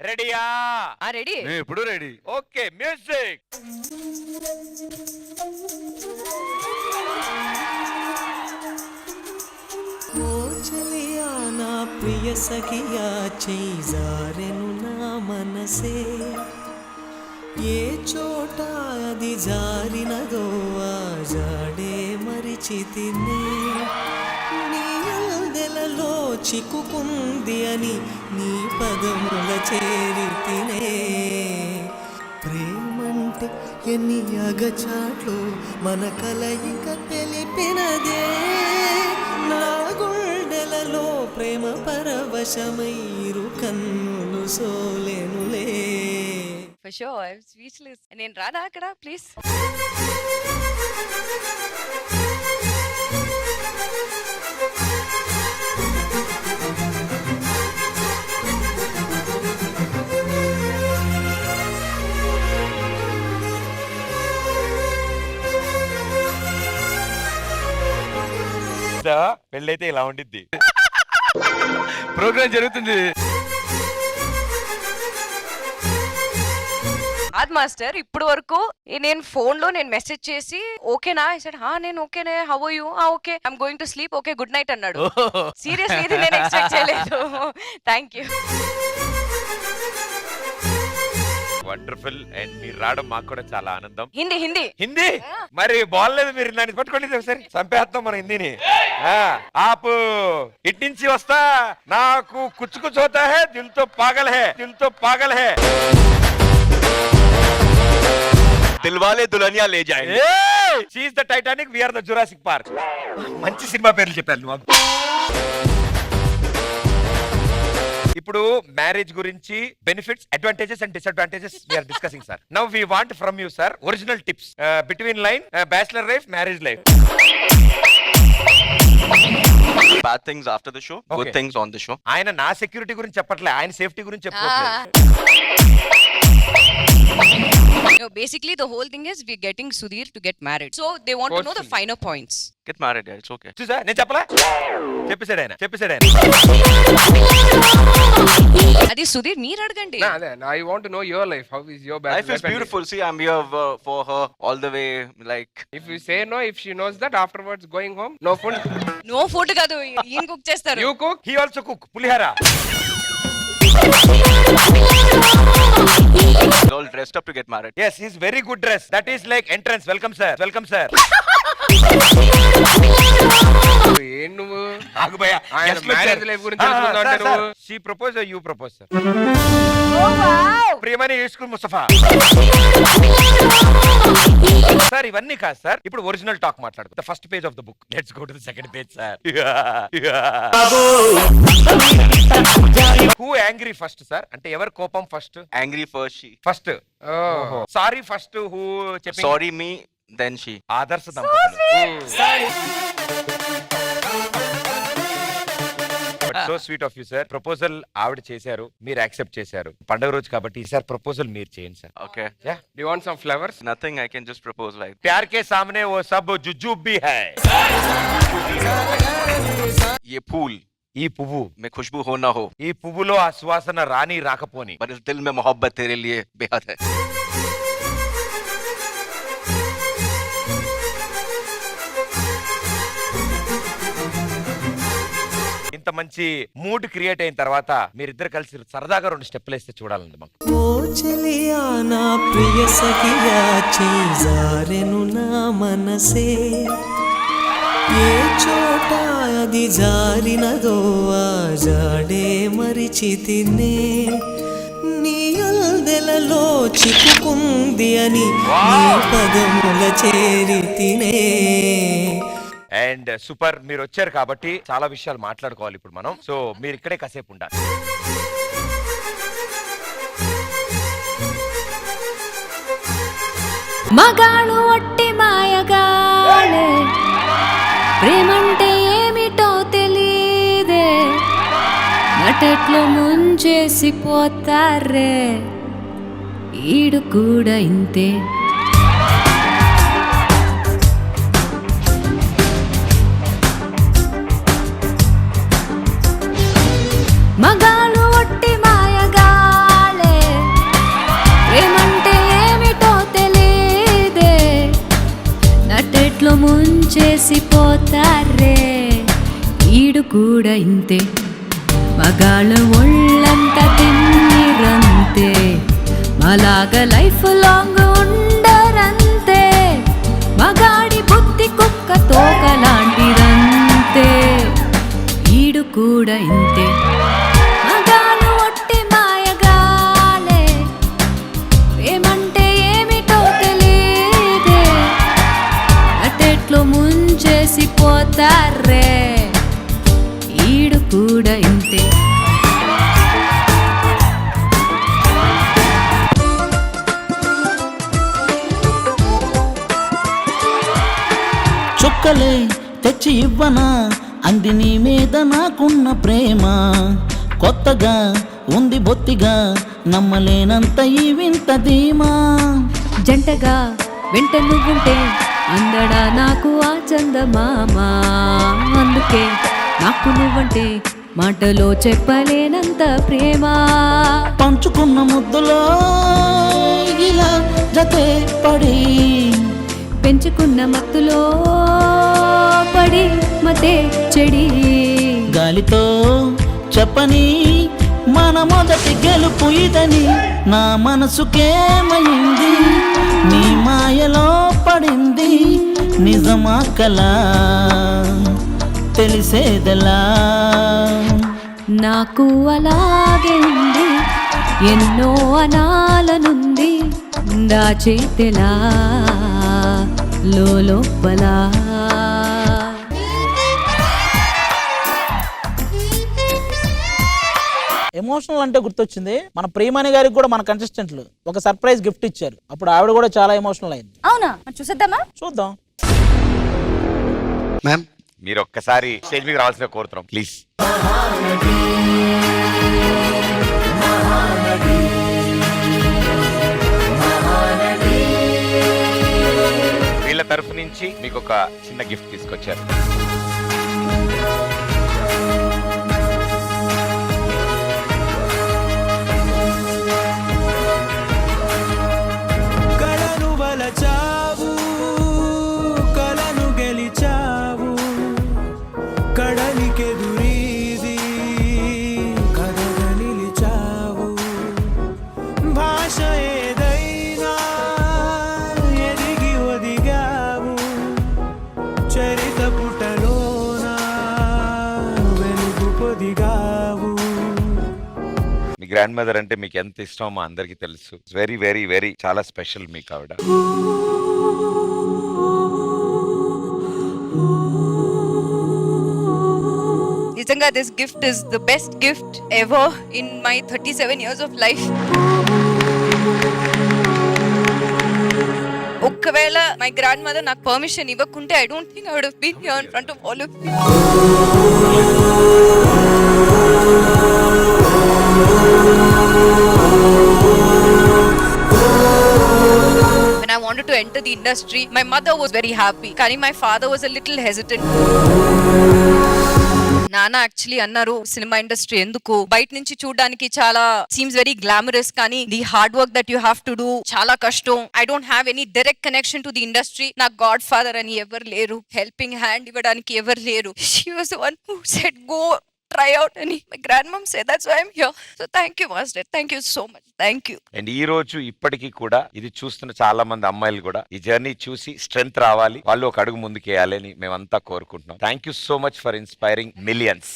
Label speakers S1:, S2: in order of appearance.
S1: రెడీయా?
S2: రెడీ.
S1: ఇప్పుడు ready. Okay, music.
S3: ఓ చలియా నా ప్రియ సఖియా చేజారెను నా మనసే ఏ చోట అది జారినదో ఆ జాడే మరిచితినే నీ అల్దెలలో చిక్కుకుంది అని నీ పదముల చేరితినే ప్రేమంటే ఎన్ని అగచాట్లు మన కలయిక తెలిపినదే నా గుండెలలో ప్రేమ పరవశమైరు కన్నులు సోలెనులే.
S2: For sure, I'm speechless. నేను రాదా అక్కడ ప్లీజ్?
S1: పెళ్ళైతే ఇలా ఉండిద్ది. ప్రోగ్రామ్ జరుగుతుంది.
S2: అది మాస్టర్ ఇప్పుడు వరకు నేను ఫోన్ లో నేను మెసేజ్ చేసి ఓకేనా సార్ నేను ఓకేనే how are you okay I'm going to sleep okay good night అన్నాడు. సీరియస్లీ ఇది నేను ఎక్స్పెక్ట్ చేయలేదు. Thank you.
S1: వండర్ఫుల్. అండ్ మీరు రావడం మాకు కూడా చాలా ఆనందం.
S2: హిందీ హిందీ
S1: హిందీ మరి బాగలేదు. మీరు దాన్ని పట్టుకోండి ఒకసారి, చంపేస్తాం మన హిందీని. ఆపు. ఇటు నుంచి వస్తా. నాకు కుచ్చు కుచ్చు హోతా హై, దిల్ తో పాగల్ హై, దిల్ తో పాగల్ high.
S4: Dilwale Dulhania Le Jayenge.
S1: She is the Titanic, we are the Jurassic Park. మంచి సినిమా పేర్లు చెప్పారు నువ్వు. ఇప్పుడు మ్యారేజ్ గురించి benefits, advantages and disadvantages we are discussing sir. Now we want from you sir original tips between line bachelor life, marriage life.
S4: Bad things after the show, good
S1: Okay.
S4: things on the show.
S1: ఆయన నా security గురించి చెప్పట్లే, ఆయన safety గురించి చెప్పట్లేదు.
S2: No, basically the whole thing is we're getting Sudhir to get married. So they want to know the finer points.
S4: Get married, yeah, it's okay.
S1: చూసా నేను చెప్పలా, చెప్పేశాడు ఆయన.
S2: అది సుధీర్ మీరు అడగండి.
S5: I want to know your life. How is your bad
S4: Life is beautiful. See, I'm here for her all the way. Like,
S5: If you say no, if she knows that, afterwards going home, no food.
S2: No food కాదు, ఈయన cook చేస్తారు.
S5: You cook.
S1: He also cook pulihora.
S4: we're all dressed up to get married.
S1: Yes, he's very good dress. That is like entrance. Welcome sir. Welcome sir.
S5: ఏం నువ్వు
S1: ఆగు భయ్యా.
S5: ఆయన
S1: Guest lecture.
S5: marriage life గురించి తెలుసుకుందాం అంటే నువ్వు.
S1: She proposed or you proposed sir?
S2: Oh, wow.
S1: Priyamani ఇష్కుల్ ముస్తఫా. సార్ ఇవన్నీ కాదు సార్, ఇప్పుడు ఒరిజినల్ టాక్ మాట్లాడుకో. The first page of the book. Let's go to the second page sir. Who angry first sir? అంటే ఎవరు కోపం first?
S4: Angry first, she.
S1: First.
S5: Oh.
S1: Sorry first. Who చెప్పి
S4: Sorry me, then she.
S1: ఆదర్శ దంపతులు. So sweet of you sir. Proposal ఆవిడ చేశారు, మీరు accept చేశారు. పండుగ రోజు కాబట్టి సార్ ప్రపోజల్ మీరు చేయండి sir.
S4: Okay.
S5: Do you want some flowers?
S4: Nothing, I can just propose like.
S1: प्यार के सामने वो सब जुजूब भी है.
S4: ये फूल
S1: ఈ పువ్వు,
S4: में खुशबू हो ना हो,
S1: ఈ పువ్వులో ఆ సువాసన రాని రాకపోని,
S4: पर इस दिल में मोहब्बत तेरे लिए बेहद है.
S1: ఇంత మంచి మూడ్ క్రియేట్ అయిన తర్వాత మీరిద్దరు కలిసి సరదాగా 2 స్టెప్పులు వేస్తే చూడాలండి మాకు.
S3: ఓ చలియా నా ప్రియ సఖియా చేజారెను నా మనసే ఏ చోట అది జారినదో ఆ జాడే మరిచితినే నీ అల్దెలలో చిక్కుకుంది అని నీ పదముల చేరితినే.
S1: అండ్ సూపర్, మీరు వచ్చారు కాబట్టి చాలా విషయాలు మాట్లాడుకోవాలి ఇప్పుడు మనం. సో మీరు ఇక్కడే కాసేపు ఉండాలి.
S6: మగాడు ఒట్టి మాయగాడే ప్రేమంటే ఏమిటో తెలీదే నటెట్లో ముంచేసిపోతారే ఈడు కూడా ఇంతే మగాడు ఒట్టి మాయగాడే కూడా ఇంతే మగాళ్ళ ఒళ్ళంతా తిమ్మిరంతే మలాగా లైఫ్ లాంగ్ ఉండరంతే మగాడి బుద్ధి కుక్క తోకలాంటిదంతే ఈడు కూడా ఇంతే మగాళ్ళు ఒట్టి మాయగాలే ప్రేమంటే ఏమిటో తెలియదే అటెట్లో ముంచేసి పోతారే ఈడు కూడా ఇంతే
S7: చుక్కలే తెచ్చి ఇవ్వనా అంది నీ మీద నాకున్న ప్రేమ కొత్తగా ఉంది బొత్తిగా నమ్మలేనంత ఈ వింత ధీమా
S6: జంటగా వెంట నువ్వుంటే అందడా నాకు ఆ చందమామ అందుకే నాకు నువ్వంటే మాటలో చెప్పలేనంత ప్రేమ
S7: పంచుకున్న ముద్దులో ఇలా జతే పడి
S6: పెంచుకున్న మత్తులో పడి మతే చెడి
S7: గాలితో చెప్పని మన మొదటి గెలుపు ఇదని నా మనసుకేమైంది నీ మాయలో పడింది నిజమా కలా తెలిసేదెలా
S6: నాకు అలాగే ఉంది ఎన్నో అనాలనుంది దాచేతెలా లోపల
S8: ఎమోషనల్ అంటే గుర్తొచ్చింది మన ప్రియమణి గారికి కూడా మన కంటెస్టెంట్లు ఒక సర్ప్రైజ్ గిఫ్ట్ ఇచ్చారు అప్పుడు ఆవిడ కూడా చాలా ఎమోషనల్ అయింది
S2: అవునా చూసేద్దామా
S8: చూద్దాం
S1: మ్యామ్ మీరు ఒక్కసారి స్టేజ్ మీద రావాల్సిన కోరుతున్నాం ప్లీజ్. వీళ్ళ తరఫు నుంచి మీకు ఒక చిన్న గిఫ్ట్ తీసుకొచ్చారు.
S3: కలను వలచావు కలను గెలిచావు కడలికెదురీది కథగా నిలిచావు భాష ఏదైనా ఎదిగి ఒదిగావు చరిత పుటలోన వెలుగు పొదిగావు.
S1: మీ గ్రాండ్ మదర్ అంటే మీకు ఎంత ఇష్టమో మా అందరికి తెలుసు. వెరీ వెరీ వెరీ చాలా స్పెషల్ మీకు ఆవిడ.
S2: నిజంగా this gift is the best gift ever in my 37 years of life. ఒక్కవేళ మై గ్రాండ్ మదర్ నాకు పర్మిషన్ ఇవ్వకుంటే I don't think I would have been here in front of all of you. When I wanted to enter the industry, my mother was very happy. Kani my father was a little hesitant. నాన్న actually అన్నారు cinema industry ఎందుకు బయట నుంచి చూడడానికి చాలా seems very glamorous కానీ the hard work that you have to do చాలా కష్టం. I don't have any direct connection to the industry. నాకు గాడ్ ఫాదర్ అని ఎవరు లేరు, హెల్పింగ్ హ్యాండ్ ఇవ్వడానికి ఎవరు లేరు. She was the one who said go try out and my grandmom said that's why I'm here. So thank you master, thank you so much, thank you.
S1: And ఈ రోజు ఇప్పటికీ కూడా ఇది చూస్తున్న చాలా మంది అమ్మాయిలు కూడా ఈ జర్నీ చూసి స్ట్రెంగ్త్ రావాలి, వాళ్ళు ఒక అడుగు ముందుకు వేయాలి అని మేమంతా కోరుకుంటున్నాం. Thank you so much for inspiring millions.